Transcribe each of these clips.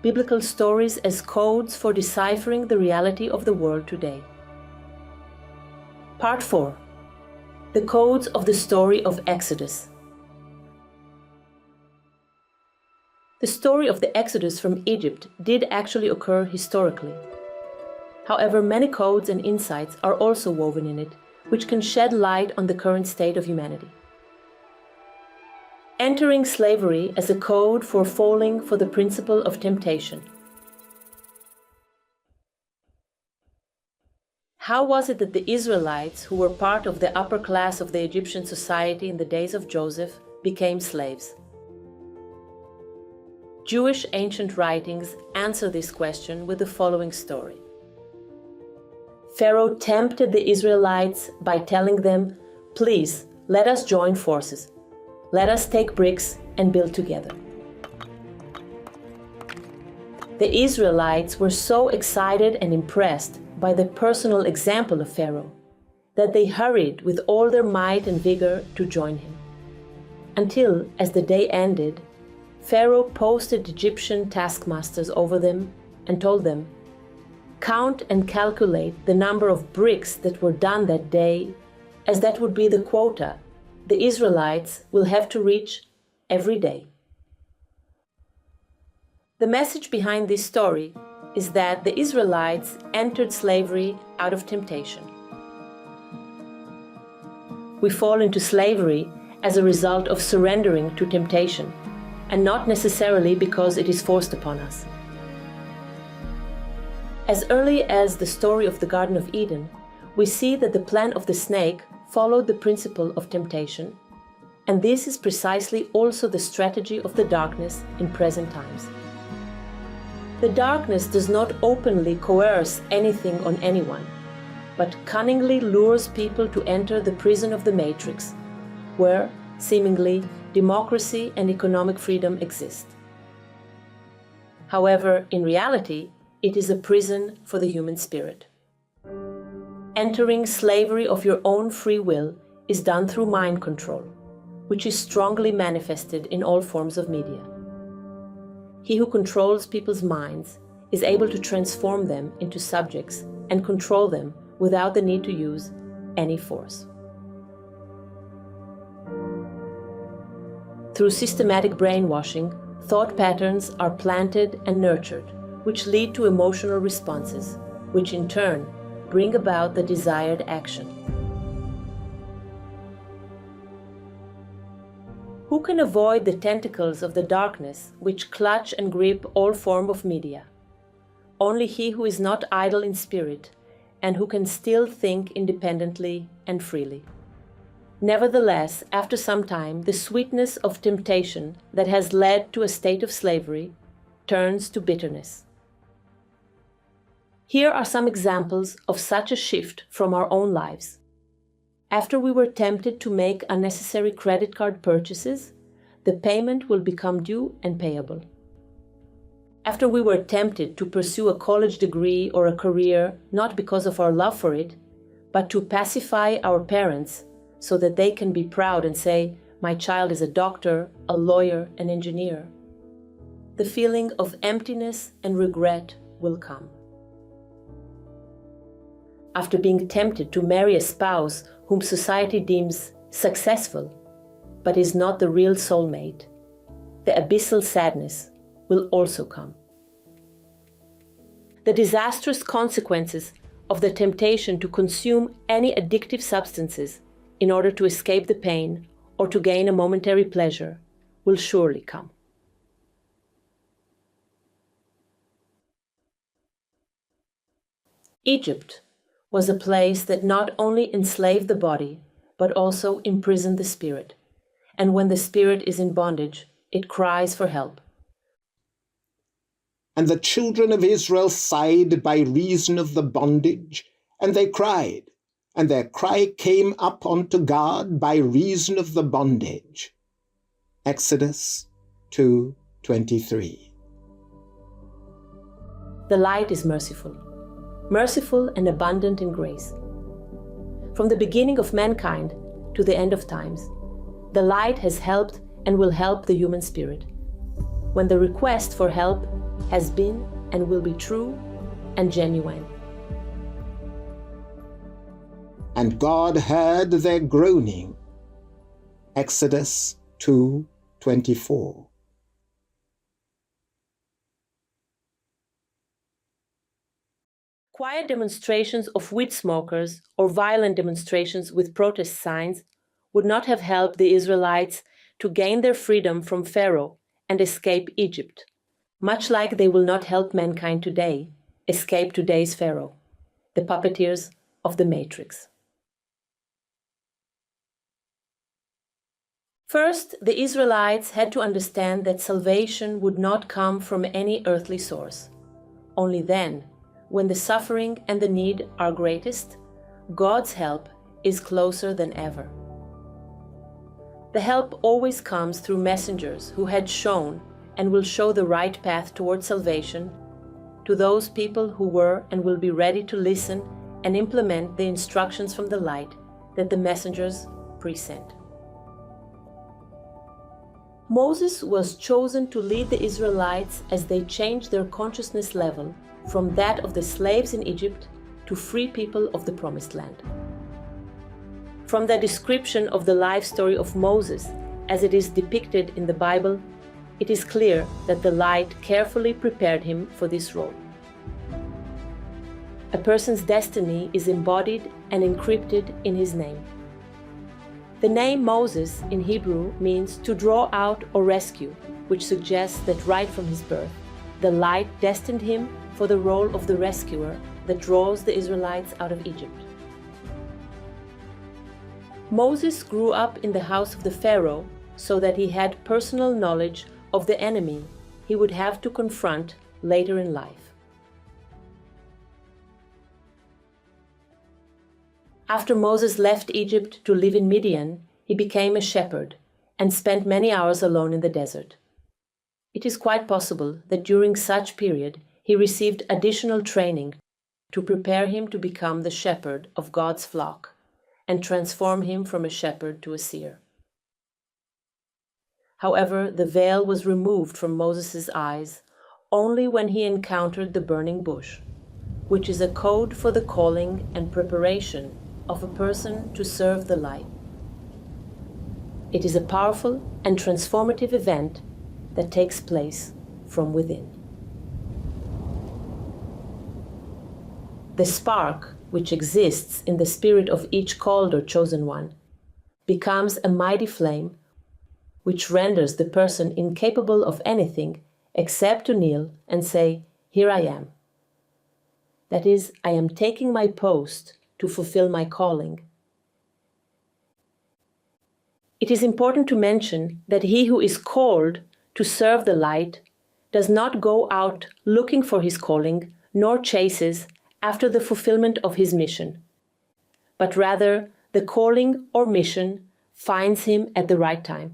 biblical stories as codes for deciphering the reality of the world today. Part 4. The codes of the story of Exodus. The story of the Exodus from Egypt did actually occur historically. However, many codes and insights are also woven in it, which can shed light on the current state of humanity. Entering slavery as a code for falling for the principle of temptation. How was it that the Israelites, who were part of the upper class of the Egyptian society in the days of Joseph, became slaves? Jewish ancient writings answer this question with the following story. Pharaoh tempted the Israelites by telling them, "Please, let us join forces. Let us take bricks and build together." The Israelites were so excited and impressed by the personal example of Pharaoh that they hurried with all their might and vigor to join him. Until, as the day ended, Pharaoh posted Egyptian taskmasters over them and told them, "Count and calculate the number of bricks that were done that day, as that would be the quota the Israelites will have to reach every day." The message behind this story is that the Israelites entered slavery out of temptation. We fall into slavery as a result of surrendering to temptation, and not necessarily because it is forced upon us. As early as the story of the Garden of Eden, we see that the plan of the snake followed the principle of temptation, and this is precisely also the strategy of the darkness in present times. The darkness does not openly coerce anything on anyone, but cunningly lures people to enter the prison of the matrix, where, seemingly, democracy and economic freedom exist. However, in reality, it is a prison for the human spirit. Entering slavery of your own free will is done through mind control, which is strongly manifested in all forms of media. He who controls people's minds is able to transform them into subjects and control them without the need to use any force. Through systematic brainwashing, thought patterns are planted and nurtured, which lead to emotional responses, which in turn bring about the desired action. Who can avoid the tentacles of the darkness which clutch and grip all form of media? Only he who is not idle in spirit and who can still think independently and freely. Nevertheless, after some time, the sweetness of temptation that has led to a state of slavery turns to bitterness. Here are some examples of such a shift from our own lives. After we were tempted to make unnecessary credit card purchases, the payment will become due and payable. After we were tempted to pursue a college degree or a career not because of our love for it, but to pacify our parents so that they can be proud and say, "My child is a doctor, a lawyer, an engineer," the feeling of emptiness and regret will come. After being tempted to marry a spouse whom society deems successful, but is not the real soulmate, the abyssal sadness will also come. The disastrous consequences of the temptation to consume any addictive substances in order to escape the pain or to gain a momentary pleasure will surely come. Egypt was a place that not only enslaved the body, but also imprisoned the spirit. And when the spirit is in bondage, it cries for help. And the children of Israel sighed by reason of the bondage, and they cried, and their cry came up unto God by reason of the bondage. Exodus 2:23. The light is merciful and abundant in grace. From the beginning of mankind to the end of times, the light has helped and will help the human spirit. When the request for help has been and will be true and genuine. And God heard their groaning. Exodus 2:24. Quiet demonstrations of weed smokers or violent demonstrations with protest signs would not have helped the Israelites to gain their freedom from Pharaoh and escape Egypt, much like they will not help mankind today escape today's Pharaoh, the puppeteers of the Matrix. First, the Israelites had to understand that salvation would not come from any earthly source. Only then, when the suffering and the need are greatest, God's help is closer than ever. The help always comes through messengers who had shown and will show the right path toward salvation to those people who were and will be ready to listen and implement the instructions from the light that the messengers present. Moses was chosen to lead the Israelites as they changed their consciousness level from that of the slaves in Egypt to free people of the Promised Land. From the description of the life story of Moses as it is depicted in the Bible, it is clear that the light carefully prepared him for this role. A person's destiny is embodied and encrypted in his name. The name Moses in Hebrew means to draw out or rescue, which suggests that right from his birth, the light destined him for the role of the rescuer that draws the Israelites out of Egypt. Moses grew up in the house of the Pharaoh so that he had personal knowledge of the enemy he would have to confront later in life. After Moses left Egypt to live in Midian, he became a shepherd and spent many hours alone in the desert. It is quite possible that during such period he received additional training to prepare him to become the shepherd of God's flock and transform him from a shepherd to a seer. However, the veil was removed from Moses' eyes only when he encountered the burning bush, which is a code for the calling and preparation of a person to serve the light. It is a powerful and transformative event that takes place from within. The spark, which exists in the spirit of each called or chosen one, becomes a mighty flame which renders the person incapable of anything except to kneel and say, "Here I am." That is, I am taking my post to fulfill my calling. It is important to mention that he who is called to serve the light does not go out looking for his calling, nor chases after the fulfillment of his mission, but rather the calling or mission finds him at the right time.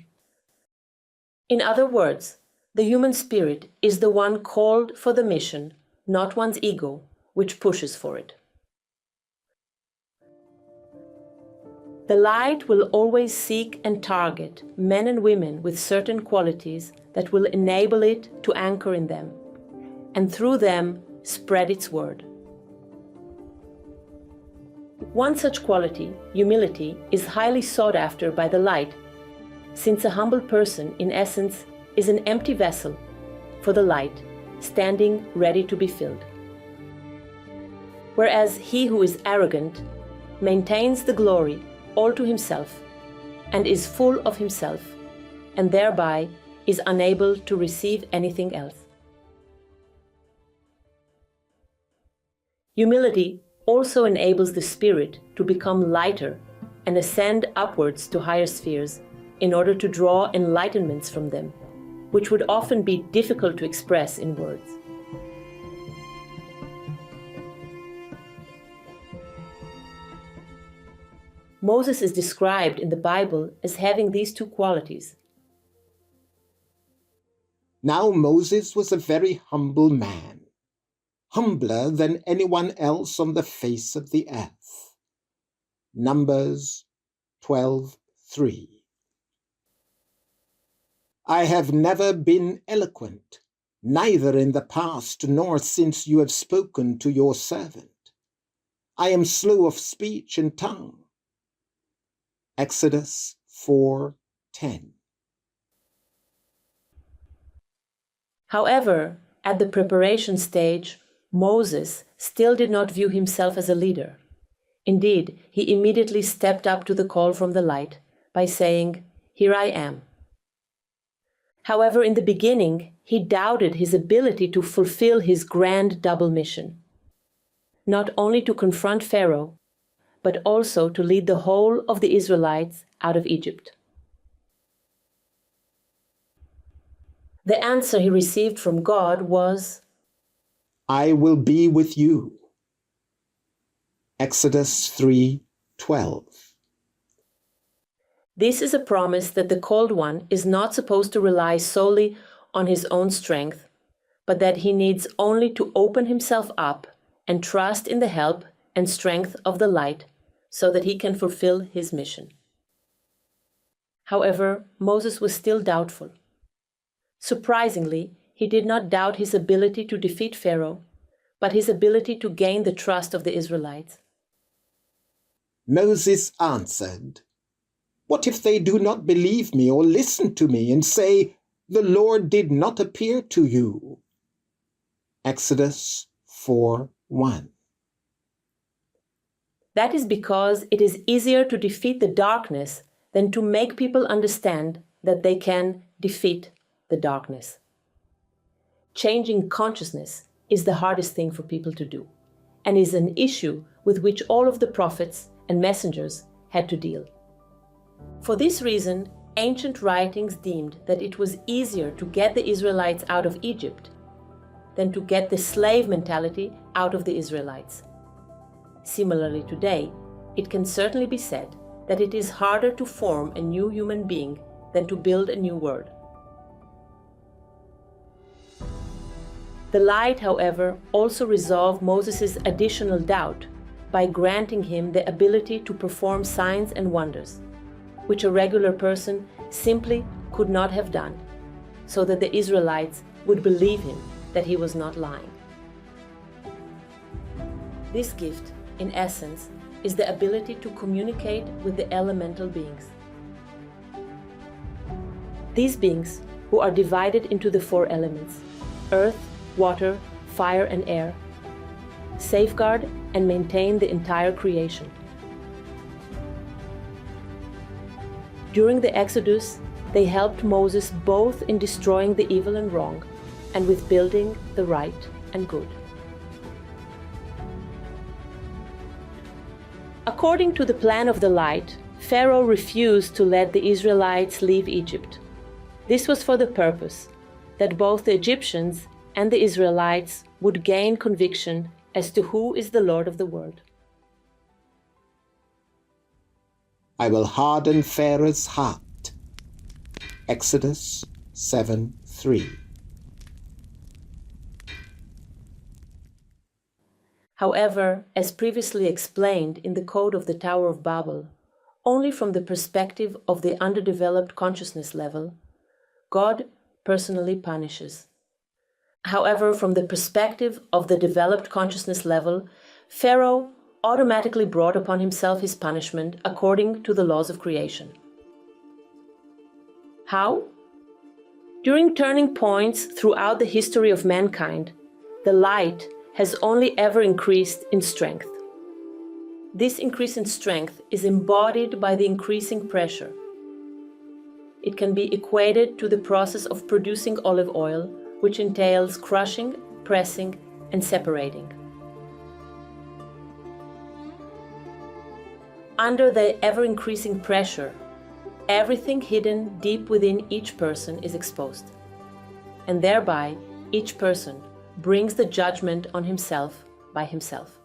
In other words, the human spirit is the one called for the mission, not one's ego, which pushes for it. The light will always seek and target men and women with certain qualities that will enable it to anchor in them, and through them spread its word. One such quality, humility, is highly sought after by the light, since a humble person, in essence, is an empty vessel for the light, standing ready to be filled. Whereas he who is arrogant maintains the glory all to himself and is full of himself, and thereby is unable to receive anything else. Humility also enables the spirit to become lighter and ascend upwards to higher spheres in order to draw enlightenments from them, which would often be difficult to express in words. Moses is described in the Bible as having these two qualities. Now Moses was a very humble man, humbler than anyone else on the face of the earth. Numbers 12:3. I have never been eloquent, neither in the past nor since you have spoken to your servant. I am slow of speech and tongue. Exodus 4:10. However, at the preparation stage, Moses still did not view himself as a leader. Indeed, he immediately stepped up to the call from the light by saying, "Here I am." However, in the beginning, he doubted his ability to fulfill his grand double mission, not only to confront Pharaoh, but also to lead the whole of the Israelites out of Egypt. The answer he received from God was, "I will be with you." Exodus 3:12. This is a promise that the called one is not supposed to rely solely on his own strength, but that he needs only to open himself up and trust in the help and strength of the light so that he can fulfill his mission. However, Moses was still doubtful. Surprisingly, he did not doubt his ability to defeat Pharaoh, but his ability to gain the trust of the Israelites. Moses answered, "What if they do not believe me or listen to me and say, 'The Lord did not appear to you'?" Exodus 4:1. That is because it is easier to defeat the darkness than to make people understand that they can defeat the darkness. Changing consciousness is the hardest thing for people to do, and is an issue with which all of the prophets and messengers had to deal. For this reason, ancient writings deemed that it was easier to get the Israelites out of Egypt than to get the slave mentality out of the Israelites. Similarly, today, it can certainly be said that it is harder to form a new human being than to build a new world. The light, however, also resolved Moses' additional doubt by granting him the ability to perform signs and wonders, which a regular person simply could not have done, so that the Israelites would believe him that he was not lying. This gift, in essence, is the ability to communicate with the elemental beings. These beings, who are divided into the four elements, earth, water, fire, and air, safeguard and maintain the entire creation. During the Exodus, they helped Moses both in destroying the evil and wrong, and with building the right and good. According to the plan of the light, Pharaoh refused to let the Israelites leave Egypt. This was for the purpose that both the Egyptians and the Israelites would gain conviction as to who is the Lord of the world. "I will harden Pharaoh's heart." Exodus 7:3. However, as previously explained in the Code of the Tower of Babel, only from the perspective of the underdeveloped consciousness level, God personally punishes. However, from the perspective of the developed consciousness level, Pharaoh automatically brought upon himself his punishment according to the laws of creation. How? During turning points throughout the history of mankind, the light has only ever increased in strength. This increase in strength is embodied by the increasing pressure. It can be equated to the process of producing olive oil, which entails crushing, pressing, and separating. Under the ever-increasing pressure, everything hidden deep within each person is exposed, and thereby each person brings the judgment on himself by himself.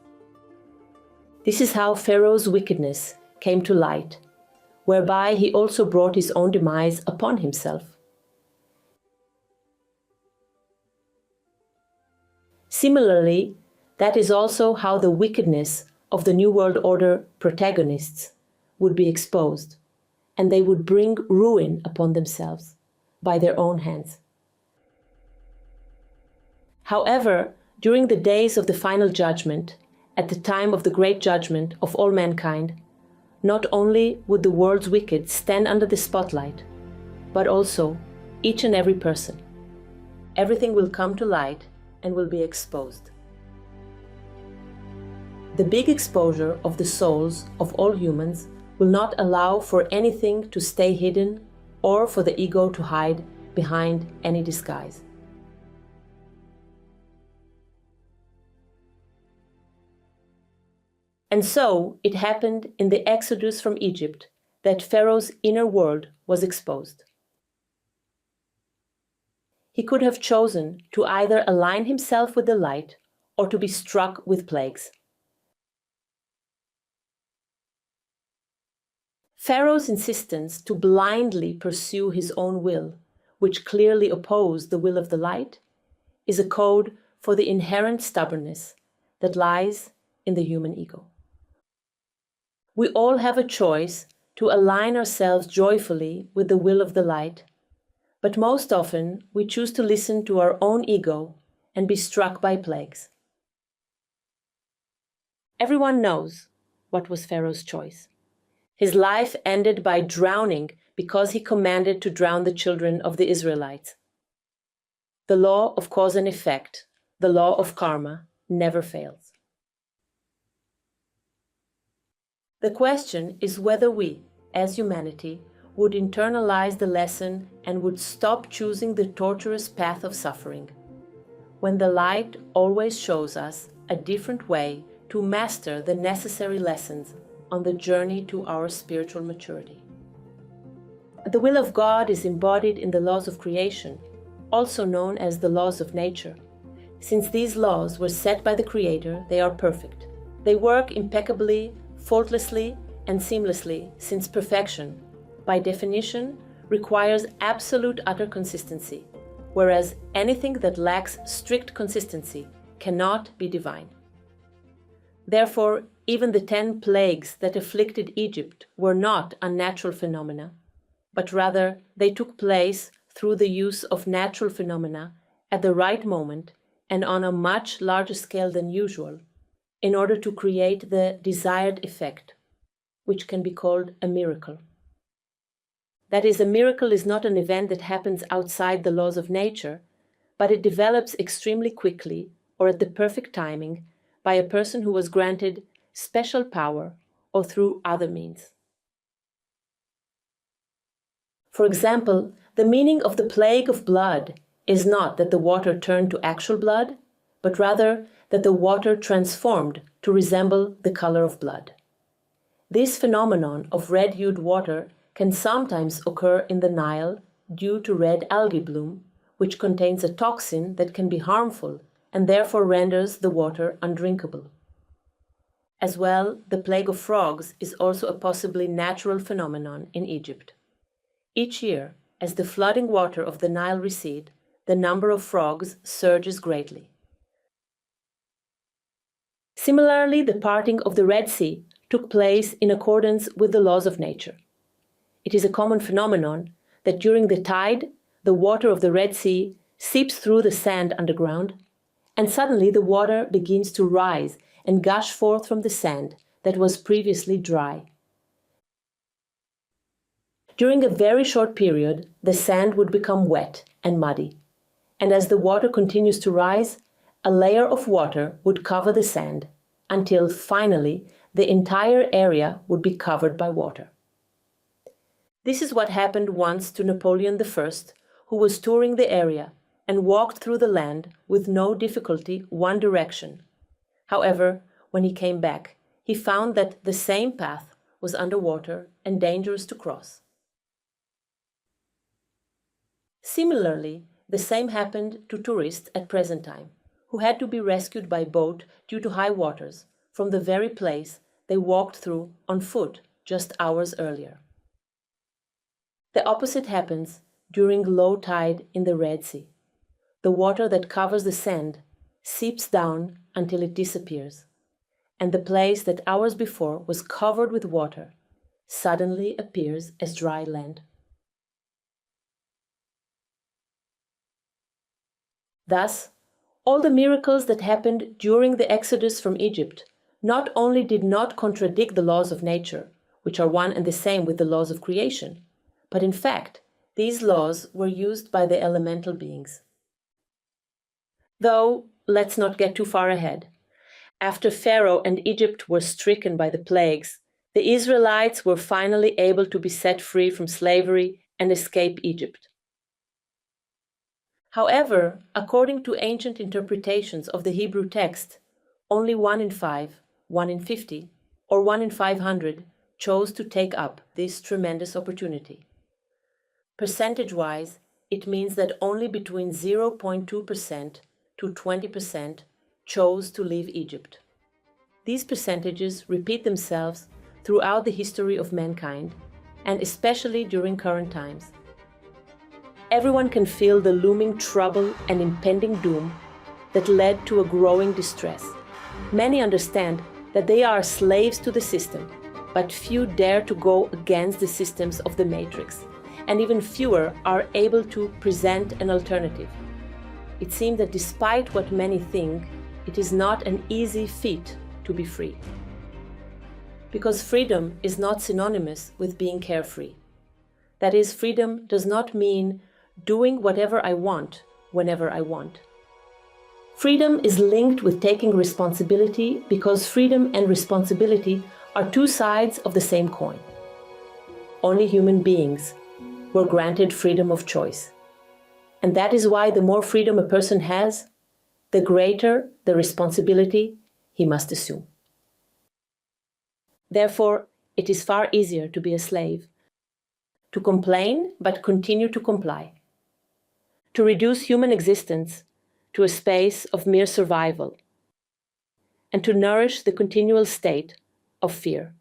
This is how Pharaoh's wickedness came to light, whereby he also brought his own demise upon himself. Similarly, that is also how the wickedness of the New World Order protagonists would be exposed, and they would bring ruin upon themselves by their own hands. However, during the days of the final judgment, at the time of the great judgment of all mankind, not only would the world's wicked stand under the spotlight, but also each and every person. Everything will come to light and will be exposed. The big exposure of the souls of all humans will not allow for anything to stay hidden or for the ego to hide behind any disguise. And so it happened in the Exodus from Egypt that Pharaoh's inner world was exposed. He could have chosen to either align himself with the light or to be struck with plagues. Pharaoh's insistence to blindly pursue his own will, which clearly opposed the will of the light, is a code for the inherent stubbornness that lies in the human ego. We all have a choice to align ourselves joyfully with the will of the light, but most often we choose to listen to our own ego and be struck by plagues. Everyone knows what was Pharaoh's choice. His life ended by drowning because he commanded to drown the children of the Israelites. The law of cause and effect, the law of karma, never fails. The question is whether we, as humanity, would internalize the lesson and would stop choosing the torturous path of suffering, when the light always shows us a different way to master the necessary lessons on the journey to our spiritual maturity. The will of God is embodied in the laws of creation, also known as the laws of nature. Since these laws were set by the Creator, they are perfect. They work impeccably, faultlessly, and seamlessly, since perfection, by definition, requires absolute utter consistency, whereas anything that lacks strict consistency cannot be divine. Therefore, even the 10 plagues that afflicted Egypt were not unnatural phenomena, but rather they took place through the use of natural phenomena at the right moment and on a much larger scale than usual, in order to create the desired effect, which can be called a miracle. That is, a miracle is not an event that happens outside the laws of nature, but it develops extremely quickly or at the perfect timing by a person who was granted special power or through other means. For example, the meaning of the plague of blood is not that the water turned to actual blood, but rather that the water transformed to resemble the color of blood. This phenomenon of red-hued water can sometimes occur in the Nile due to red algae bloom, which contains a toxin that can be harmful and therefore renders the water undrinkable. As well, the plague of frogs is also a possibly natural phenomenon in Egypt. Each year, as the flooding water of the Nile recedes, the number of frogs surges greatly. Similarly, the parting of the Red Sea took place in accordance with the laws of nature. It is a common phenomenon that during the tide, the water of the Red Sea seeps through the sand underground, and suddenly the water begins to rise and gush forth from the sand that was previously dry. During a very short period, the sand would become wet and muddy, and as the water continues to rise, a layer of water would cover the sand until finally the entire area would be covered by water. This is what happened once to Napoleon I, who was touring the area and walked through the land with no difficulty one direction. However, when he came back, he found that the same path was underwater and dangerous to cross. Similarly, the same happened to tourists at present time, who had to be rescued by boat due to high waters from the very place they walked through on foot just hours earlier. The opposite happens during low tide in the Red Sea. The water that covers the sand seeps down until it disappears, and the place that hours before was covered with water suddenly appears as dry land. Thus, All the miracles that happened during the exodus from Egypt not only did not contradict the laws of nature, which are one and the same with the laws of creation, but in fact, these laws were used by the elemental beings. Though, let's not get too far ahead. After Pharaoh and Egypt were stricken by the plagues, the Israelites were finally able to be set free from slavery and escape Egypt. However, according to ancient interpretations of the Hebrew text, only 1 in 5, 1 in 50, or 1 in 500 chose to take up this tremendous opportunity. Percentage-wise, it means that only between 0.2% to 20% chose to leave Egypt. These percentages repeat themselves throughout the history of mankind, and especially during current times. Everyone can feel the looming trouble and impending doom that led to a growing distress. Many understand that they are slaves to the system, but few dare to go against the systems of the matrix, and even fewer are able to present an alternative. It seems that despite what many think, it is not an easy feat to be free. Because freedom is not synonymous with being carefree. That is, freedom does not mean doing whatever I want, whenever I want. Freedom is linked with taking responsibility because freedom and responsibility are two sides of the same coin. Only human beings were granted freedom of choice. And that is why the more freedom a person has, the greater the responsibility he must assume. Therefore, it is far easier to be a slave, to complain but continue to comply, to reduce human existence to a space of mere survival, and to nourish the continual state of fear.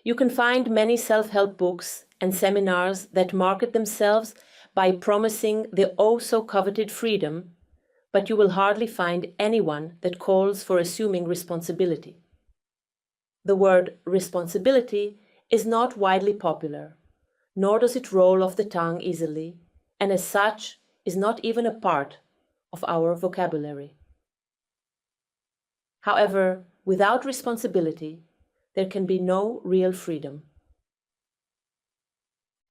You can find many self-help books and seminars that market themselves by promising the oh-so-coveted freedom, but you will hardly find anyone that calls for assuming responsibility. The word responsibility is not widely popular, nor does it roll off the tongue easily, and as such is not even a part of our vocabulary. However, without responsibility, there can be no real freedom.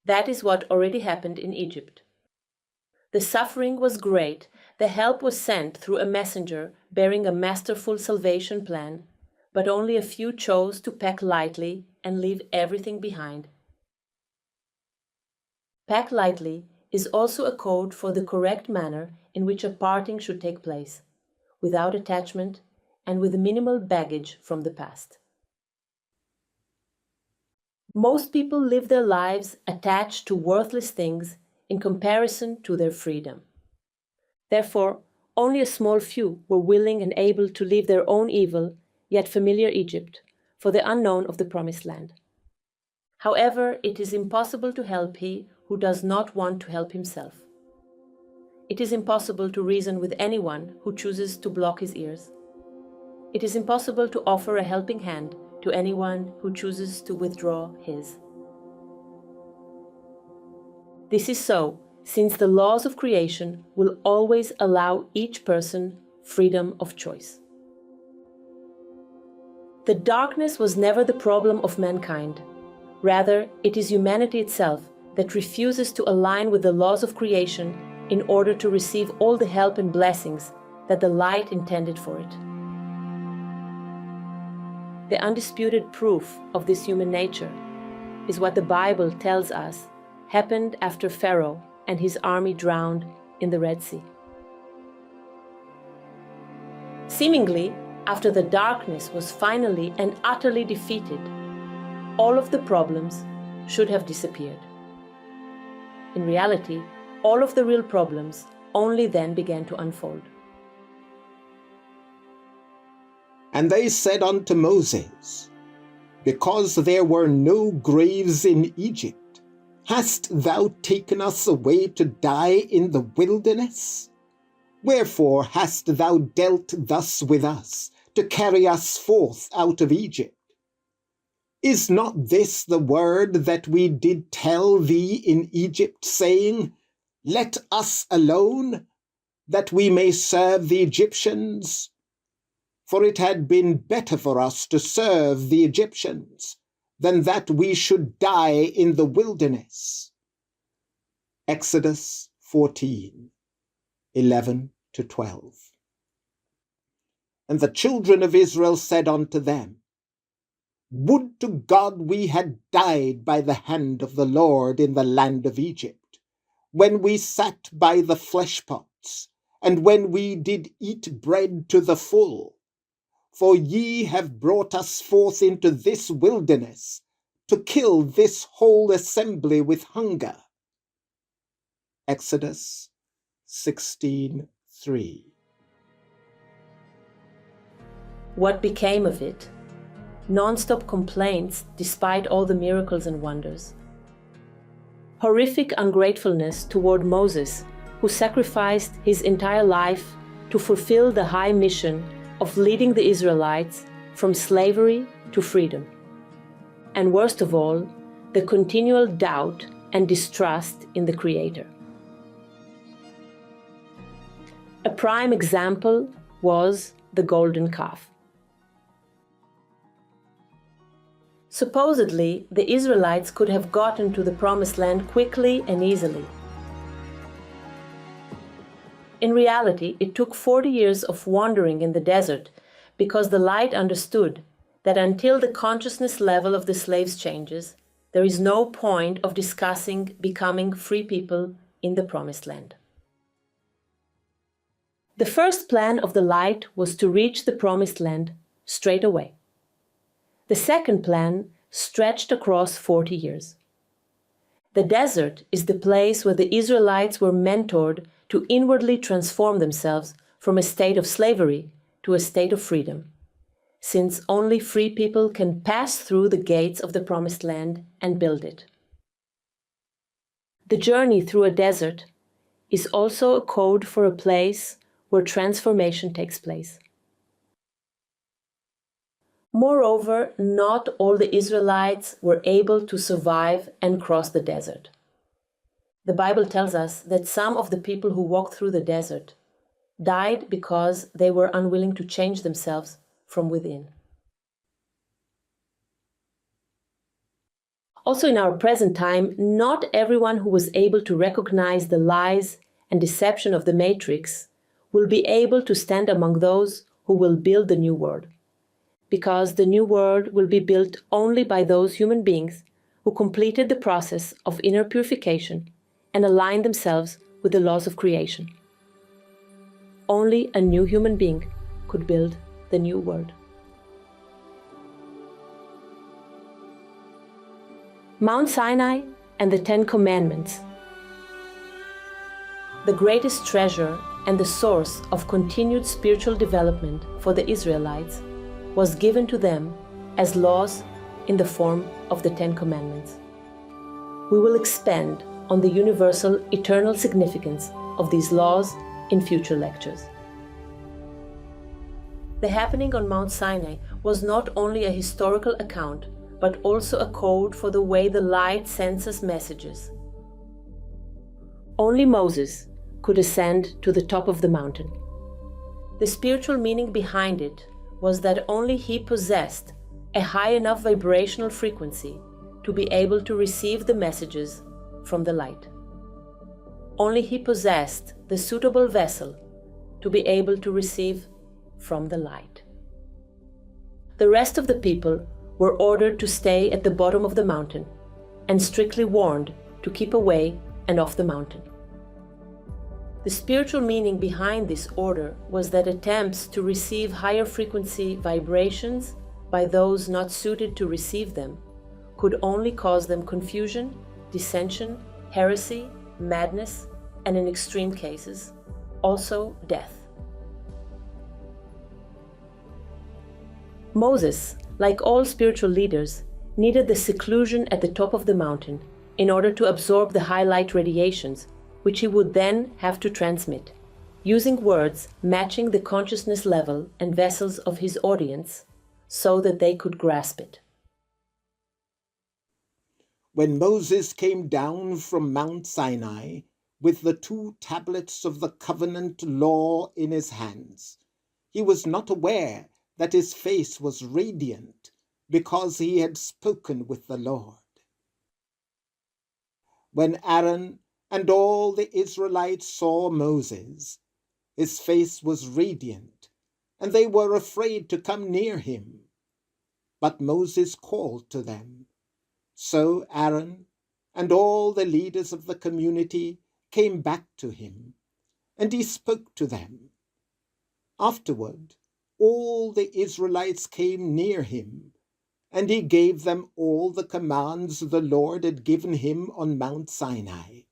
That is what already happened in Egypt. The suffering was great, the help was sent through a messenger bearing a masterful salvation plan, but only a few chose to pack lightly and leave everything behind. Pack lightly is also a code for the correct manner in which a parting should take place, without attachment and with minimal baggage from the past. Most people live their lives attached to worthless things in comparison to their freedom. Therefore, only a small few were willing and able to leave their own evil, yet familiar Egypt, for the unknown of the Promised Land. However, it is impossible to help he who does not want to help himself. It is impossible to reason with anyone who chooses to block his ears. It is impossible to offer a helping hand to anyone who chooses to withdraw his. This is so, since the laws of creation will always allow each person freedom of choice. The darkness was never the problem of mankind. Rather, it is humanity itself that refuses to align with the laws of creation in order to receive all the help and blessings that the light intended for it. The undisputed proof of this human nature is what the Bible tells us happened after Pharaoh and his army drowned in the Red Sea. Seemingly, after the darkness was finally and utterly defeated, all of the problems should have disappeared. In reality, all of the real problems only then began to unfold. And they said unto Moses, Because there were no graves in Egypt, hast thou taken us away to die in the wilderness? Wherefore hast thou dealt thus with us, to carry us forth out of Egypt? Is not this the word that we did tell thee in Egypt, saying, Let us alone, that we may serve the Egyptians. For it had been better for us to serve the Egyptians than that we should die in the wilderness. Exodus 14:11-12. And the children of Israel said unto them, Would to God we had died by the hand of the Lord in the land of Egypt, when we sat by the flesh pots, and when we did eat bread to the full. For ye have brought us forth into this wilderness, to kill this whole assembly with hunger. Exodus 16:3. What became of it? Non-stop complaints despite all the miracles and wonders. Horrific ungratefulness toward Moses, who sacrificed his entire life to fulfill the high mission of leading the Israelites from slavery to freedom. And worst of all, the continual doubt and distrust in the Creator. A prime example was the golden calf. Supposedly, the Israelites could have gotten to the Promised Land quickly and easily. In reality, it took 40 years of wandering in the desert because the light understood that until the consciousness level of the slaves changes, there is no point of discussing becoming free people in the Promised Land. The first plan of the light was to reach the Promised Land straight away. The second plan stretched across 40 years. The desert is the place where the Israelites were mentored to inwardly transform themselves from a state of slavery to a state of freedom, since only free people can pass through the gates of the Promised Land and build it. The journey through a desert is also a code for a place where transformation takes place. Moreover, not all the Israelites were able to survive and cross the desert. The Bible tells us that some of the people who walked through the desert died because they were unwilling to change themselves from within. Also in our present time, not everyone who was able to recognize the lies and deception of the Matrix will be able to stand among those who will build the new world, because the new world will be built only by those human beings who completed the process of inner purification and aligned themselves with the laws of creation. Only a new human being could build the new world. Mount Sinai and the Ten Commandments. The greatest treasure and the source of continued spiritual development for the Israelites was given to them as laws in the form of the Ten Commandments. We will expand on the universal, eternal significance of these laws in future lectures. The happening on Mount Sinai was not only a historical account, but also a code for the way the light sends us messages. Only Moses could ascend to the top of the mountain. The spiritual meaning behind it was that only he possessed a high enough vibrational frequency to be able to receive the messages from the light. Only he possessed the suitable vessel to be able to receive from the light. The rest of the people were ordered to stay at the bottom of the mountain and strictly warned to keep away and off the mountain. The spiritual meaning behind this order was that attempts to receive higher frequency vibrations by those not suited to receive them could only cause them confusion, dissension, heresy, madness, and in extreme cases, also death. Moses, like all spiritual leaders, needed the seclusion at the top of the mountain in order to absorb the high light radiations, which he would then have to transmit, using words matching the consciousness level and vessels of his audience so that they could grasp it. When Moses came down from Mount Sinai, with the 2 tablets of the covenant law in his hands. He was not aware that his face was radiant because he had spoken with the Lord. When Aaron and all the Israelites saw Moses, his face was radiant, and they were afraid to come near him. But Moses called to them. So Aaron and all the leaders of the community came back to him, and he spoke to them. Afterward, all the Israelites came near him, and he gave them all the commands the Lord had given him on Mount Sinai.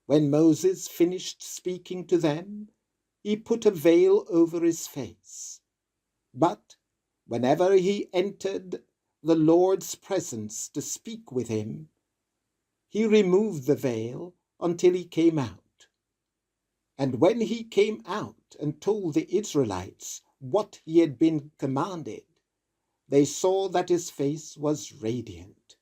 When Moses finished speaking to them, he put a veil over his face. But whenever he entered the Lord's presence to speak with him, he removed the veil until he came out. And when he came out and told the Israelites what he had been commanded, they saw that his face was radiant.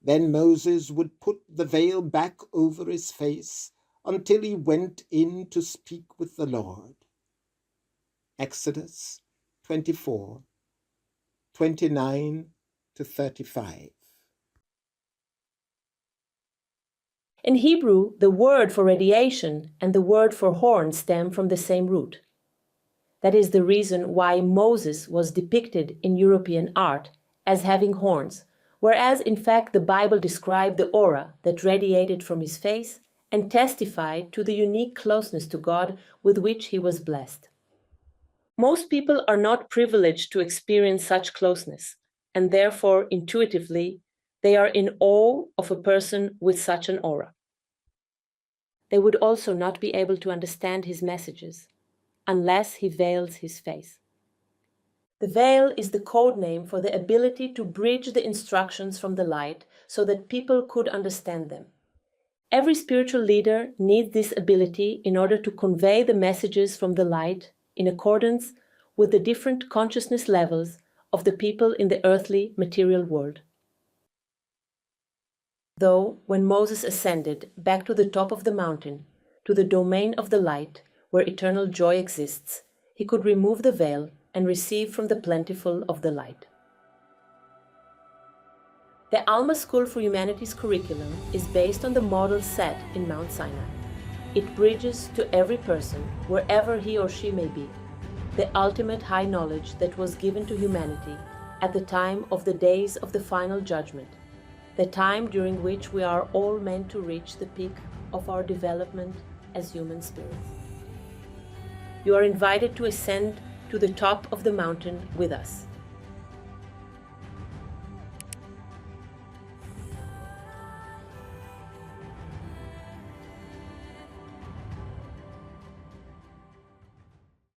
Then Moses would put the veil back over his face until he went in to speak with the Lord. Exodus 24, 29 to 35. In Hebrew, the word for radiation and the word for horn stem from the same root. That is the reason why Moses was depicted in European art as having horns, whereas in fact the Bible described the aura that radiated from his face and testified to the unique closeness to God with which he was blessed. Most people are not privileged to experience such closeness, and therefore intuitively they are in awe of a person with such an aura. They would also not be able to understand his messages unless he veils his face. The veil is the code name for the ability to bridge the instructions from the light so that people could understand them. Every spiritual leader needs this ability in order to convey the messages from the light in accordance with the different consciousness levels of the people in the earthly material world. Though, when Moses ascended back to the top of the mountain, to the domain of the light, where eternal joy exists, he could remove the veil and receive from the plentiful of the light. The Alma School for Humanities curriculum is based on the model set in Mount Sinai. It bridges to every person, wherever he or she may be, the ultimate high knowledge that was given to humanity at the time of the days of the final judgment, the time during which we are all meant to reach the peak of our development as human spirits. You are invited to ascend to the top of the mountain with us.